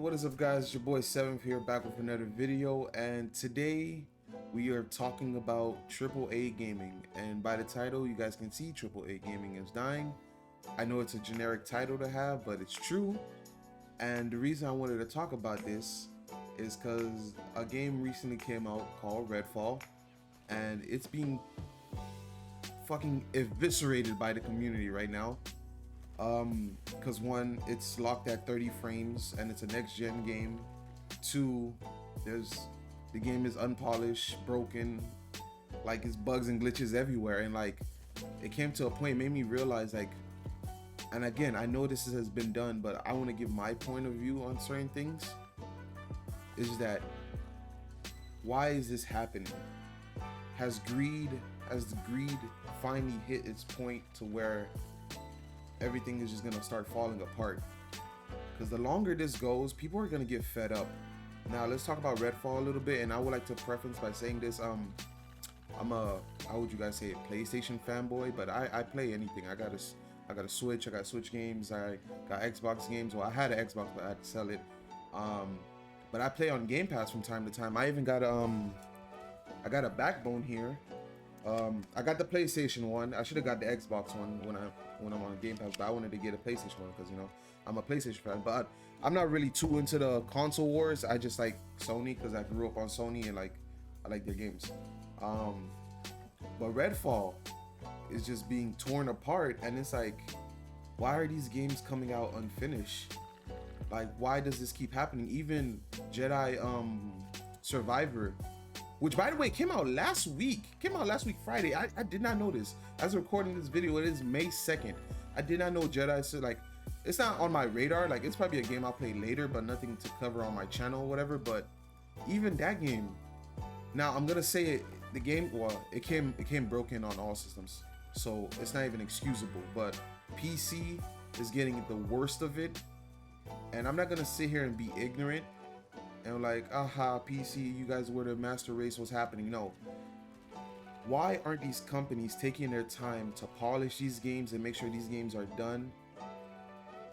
What is up, guys? It's your boy Seventh here, back with another video, and today we are talking about AAA gaming. And by the title, you guys can see AAA gaming is dying. I know it's a generic title to have, but it's true. And the reason I wanted to talk about this is because a game recently came out called Redfall, and it's being fucking eviscerated by the community right now. Because one, it's locked at 30 frames and it's a next gen game. Two, the game is unpolished, broken, like it's bugs and glitches everywhere. And like, it came to a point, made me realize like, and again, I know this has been done, but I want to give my point of view on certain things. Is that why is this happening? Has greed finally hit its point to where everything is just gonna start falling apart? Because the longer this goes, people are gonna get fed up. Now let's talk about Redfall a little bit, and I would like to preface by saying this. I'm a, how would you guys say it, PlayStation fanboy, but I play anything. I got a Switch, I got Switch games, I got Xbox games. Well, I had an Xbox, but I had to sell it. But I play on Game Pass from time to time. I even got I got a Backbone here. I got the PlayStation one. I should have got the Xbox one when I'm on Game Pass, but I wanted to get a PlayStation one because, you know, I'm a PlayStation fan. But I'm not really too into the console wars. I just like Sony because I grew up on Sony and like I like their games. But Redfall is just being torn apart, and it's like, why are these games coming out unfinished? Like, why does this keep happening? Even Jedi Survivor, which by the way came out last week Friday. I did not know this. As of recording this video, it is May 2nd. I did not know Jedi, so like, it's not on my radar. Like, it's probably a game I'll play later, but nothing to cover on my channel or whatever. But even that game, now I'm gonna say it, the game, well, it came broken on all systems, so it's not even excusable. But PC is getting the worst of it, and I'm not gonna sit here and be ignorant and like, aha, PC, you guys were the master race, what's happening? No. Why aren't these companies taking their time to polish these games and make sure these games are done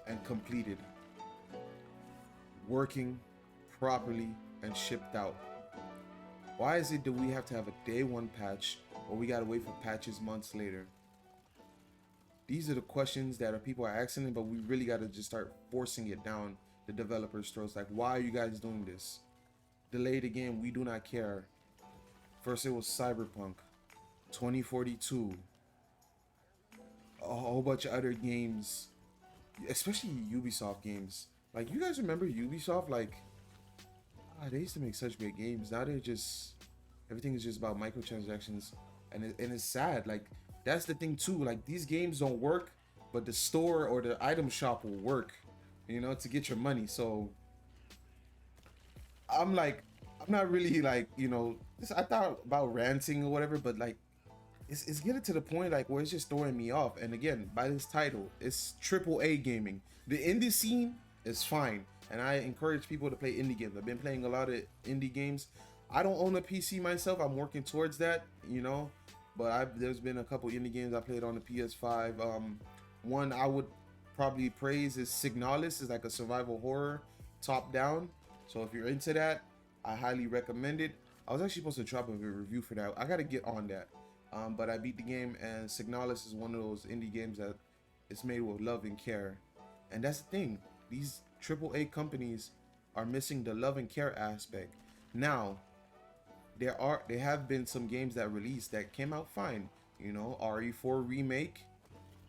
and completed, working properly and shipped out? Why is it that we have to have a day one patch, or we gotta wait for patches months later? These are the questions that people are asking, but we really gotta just start forcing it down the developers' throats. Like, why are you guys doing this? Delay the game, we do not care. First it was Cyberpunk 2042, a whole bunch of other games, especially Ubisoft games. Like, you guys remember Ubisoft? Like, they used to make such great games. Now they're just, everything is just about microtransactions, and it's sad. Like, that's the thing too. Like, these games don't work, but the store or the item shop will work, you know, to get your money. So I'm like, I'm not really like, you know, I thought about ranting or whatever, but like, it's getting to the point like where it's just throwing me off. And again, by this title, it's AAA gaming. The indie scene is fine, and I encourage people to play indie games. I've been playing a lot of indie games. I don't own a PC myself. I'm working towards that, you know, but there's been a couple indie games I played on the PS5. One I would probably praise is Signalis. Is like a survival horror top down. So if you're into that, I highly recommend it. I was actually supposed to drop a review for that. I gotta get on that. But I beat the game, and Signalis is one of those indie games that it's made with love and care. And that's the thing. These AAA companies are missing the love and care aspect. Now, there have been some games that released that came out fine. You know, RE4 remake,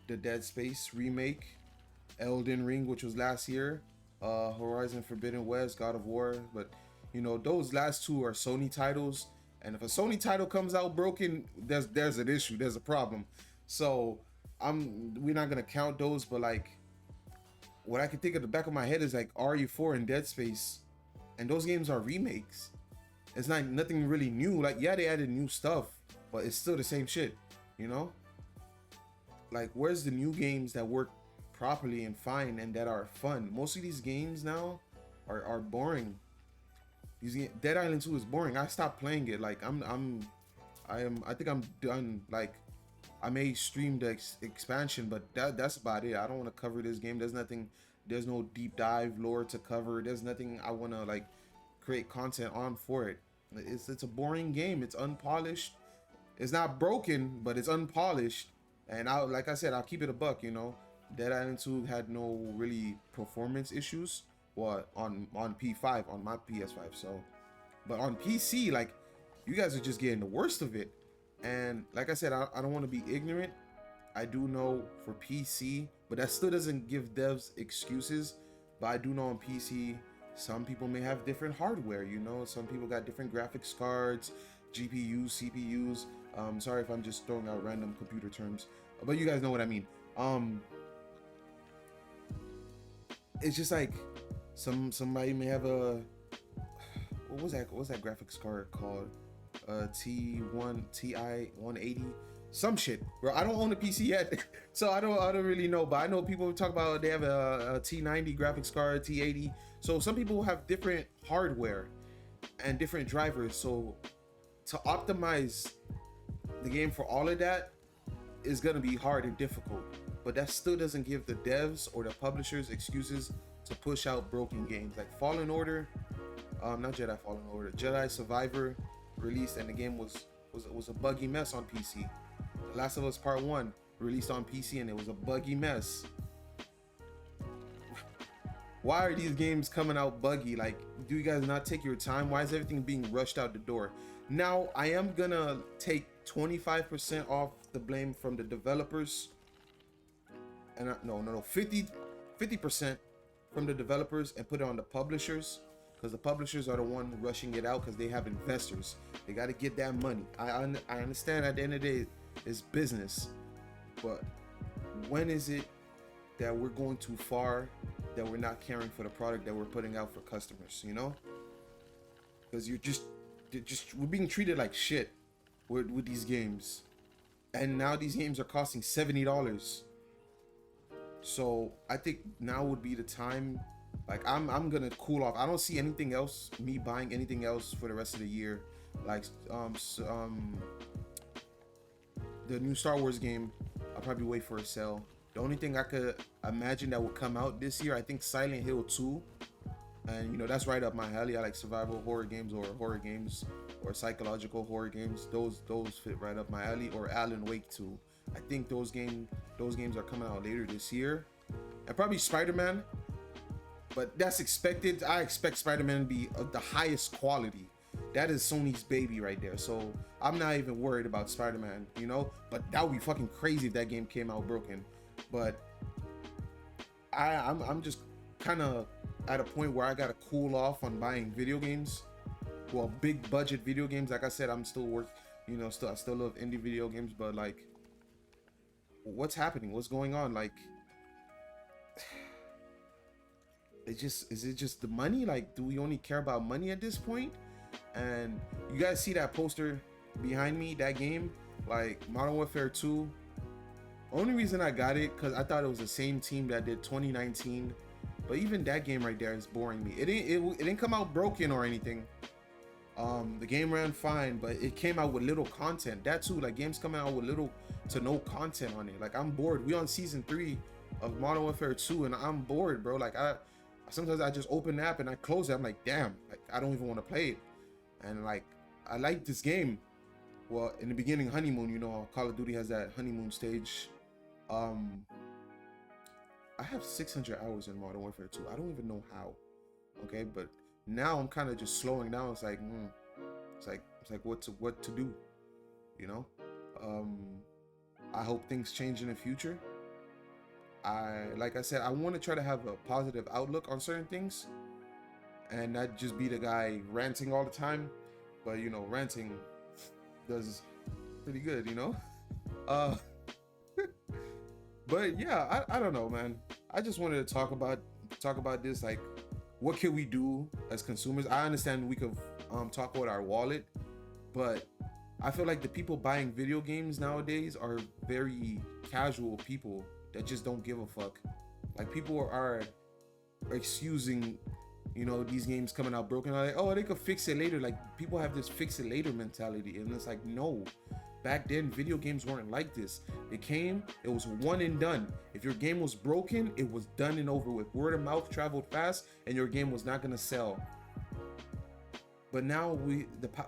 the Dead Space remake, Elden Ring, which was last year, Horizon Forbidden West, God of War. But you know, those last two are Sony titles, and if a Sony title comes out broken, there's an issue, there's a problem. So we're not gonna count those. But like, what I can think of the back of my head is like RE4 and Dead Space, and those games are remakes. It's not nothing really new. Like, yeah, they added new stuff, but it's still the same shit, you know? Like, where's the new games that work properly and fine and that are fun? Most of these games now are boring. Dead Island 2 is boring. I stopped playing it. Like, I think I'm done. Like, I may stream the expansion, but that's about it. I don't want to cover this game. There's nothing There's no deep dive lore to cover. There's nothing I want to like create content on for it. It's a boring game. It's unpolished. It's not broken, but it's unpolished. And I, like I said, I'll keep it a buck. You know, Dead Island 2 had no really performance issues. Well, on P5 on my PS5. So, but on PC, like you guys are just getting the worst of it. And like I said, I don't want to be ignorant. I do know for PC, but that still doesn't give devs excuses. But I do know on PC, some people may have different hardware. You know, some people got different graphics cards, GPUs, CPUs. Sorry if I'm just throwing out random computer terms, but you guys know what I mean. It's just like somebody may have a what was that graphics card called? T1 Ti 180 some shit, bro. I don't own a PC yet, so I don't really know, but I know people talk about they have a T90 graphics card, T80. So some people have different hardware and different drivers, so to optimize the game for all of that is gonna be hard and difficult. But that still doesn't give the devs or the publishers excuses to push out broken games like Fallen Order, not Jedi Fallen Order, Jedi Survivor released, and the game was a buggy mess on PC. The Last of Us Part 1 released on PC and it was a buggy mess. Why are these games coming out buggy? Like, do you guys not take your time? Why is everything being rushed out the door? Now, I am gonna take 25% off the blame from the developers. And no, 50% from the developers and put it on the publishers, because the publishers are the one rushing it out because they have investors. They got to get that money. I understand at the end of the day, it's business. But when is it that we're going too far, that we're not caring for the product that we're putting out for customers, you know? Because we're being treated like shit with these games. And now these games are costing $70. So I think now would be the time. Like I'm gonna cool off. I don't see anything else, me buying anything else for the rest of the year. Like the new Star Wars game, I'll probably wait for a sale. The only thing I could imagine that will come out this year, I think Silent Hill 2. And you know, that's right up my alley. I like survival horror games or psychological horror games. Those fit right up my alley. Or Alan Wake 2. I think those games are coming out later this year. And probably Spider-Man. But that's expected. I expect Spider-Man to be of the highest quality. That is Sony's baby right there. So I'm not even worried about Spider-Man, you know? But that would be fucking crazy if that game came out broken. But I'm just kind of at a point where I gotta cool off on buying video games. Well, big budget video games. Like I said, I'm still I still love indie video games, but like, what's happening? What's going on? Like, is it just the money? Like, do we only care about money at this point? And you guys see that poster behind me, that game, like Modern Warfare 2. Only reason I got it because I thought it was the same team that did 2019. But even that game right there is boring me. It didn't come out broken or anything. The game ran fine, but it came out with little content. That too, like games coming out with little to no content on it. Like I'm bored. We on season 3 of Modern Warfare 2 and I'm bored, bro. Like sometimes I just open the app and I close it. I'm like, damn, like I don't even want to play it. And like I like this game. Well, in the beginning, honeymoon, you know, Call of Duty has that honeymoon stage. I have 600 hours in Modern Warfare 2. I don't even know how. Okay, but now I'm kind of just slowing down. It's like, it's like what to do, you know? I hope things change in the future. Like I said, I want to try to have a positive outlook on certain things, and not just be the guy ranting all the time. But you know, ranting does pretty good, you know. But yeah, I don't know, man. I just wanted to talk about this, like, what can we do as consumers? I understand we could talk about our wallet, but I feel like the people buying video games nowadays are very casual people that just don't give a fuck. Like, people are excusing, you know, these games coming out broken. Like, oh, they could fix it later. Like, people have this fix it later mentality, and it's like, no, back then video games weren't like this. It was one and done. If your game was broken, it was done and over with. Word of mouth traveled fast and your game was not gonna sell. But now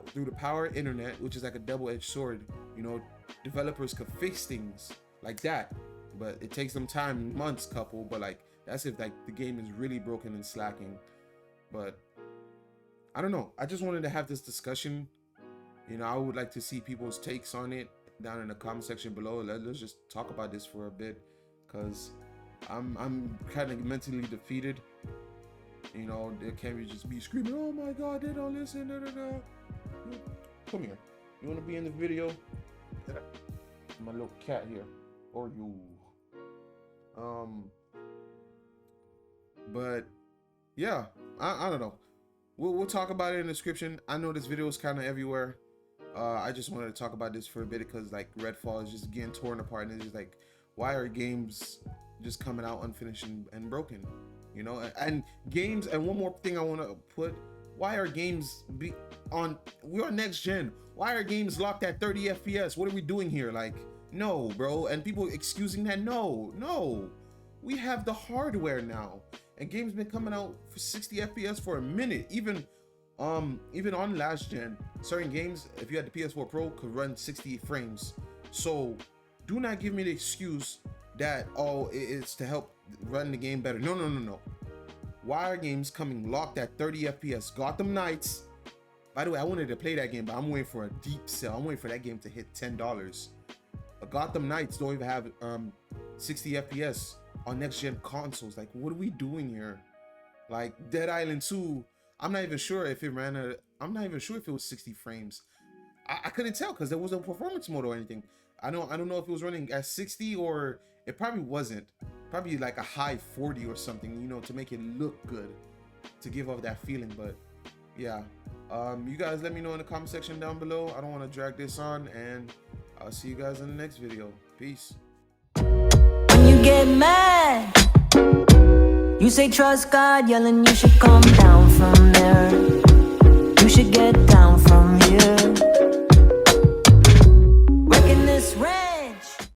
through the power of internet, which is like a double-edged sword, you know, developers could fix things like that. But it takes them time, months, couple, but like that's if like the game is really broken and slacking. But I don't know. I just wanted to have this discussion. You know, I would like to see people's takes on it down in the comment section below. Let's just talk about this for a bit, because I'm kind of mentally defeated. You know, they can't just be screaming, oh my god, they don't listen, da, da, da. Come here. You want to be in the video? My little cat here. Or you. But yeah, I don't know. We'll talk about it in the description. I know this video is kind of everywhere. I just wanted to talk about this for a bit because like Redfall is just getting torn apart, and it's just like, why are games just coming out unfinished and broken? You know, and games, and one more thing I want to put, why are games we're on next gen, why are games locked at 30 FPS? What are we doing here? Like, no, bro. And people excusing that, no, we have the hardware now, and games been coming out for 60 FPS for a minute. Even on last gen, certain games, if you had the PS4 Pro, could run 60 frames. So do not give me the excuse that, oh, it's to help run the game better. No. Why are games coming locked at 30 FPS? Gotham Knights, by the way, I wanted to play that game, but I'm waiting for a deep sale. I'm waiting for that game to hit $10. But Gotham Knights don't even have 60 FPS on next gen consoles. Like, what are we doing here? Like Dead Island 2, I'm not even sure if it was 60 frames. I couldn't tell because there was no performance mode or anything. I don't know if it was running at 60 or it probably wasn't. Probably like a high 40 or something, you know, to make it look good, to give off that feeling. But yeah, you guys let me know in the comment section down below. I don't want to drag this on, and I'll see you guys in the next video. Peace. When you get mad, you say trust God, yelling you should calm down from there. You should get